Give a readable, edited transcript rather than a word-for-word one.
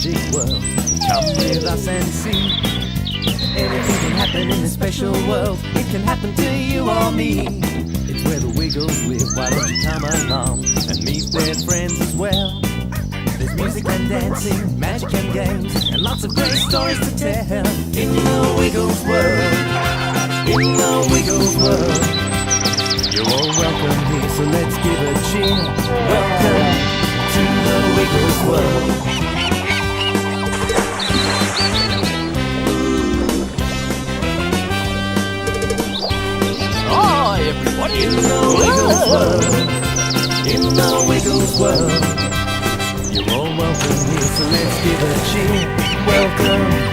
magic world. Come with us and see. Anything can happen in this special world. It can happen to you or me. It's where the Wiggles live. Why don't you come along and meet their friends as well? There's music and dancing, magic and games, and lots of great stories to tell. In the Wiggles world, in the Wiggles world. You're all welcome here, so let's give a cheer. Welcome to the Wiggles world. Everybody in the Wiggles world, in the Wiggles world. You're all welcome here, so let's give a cheer. Welcome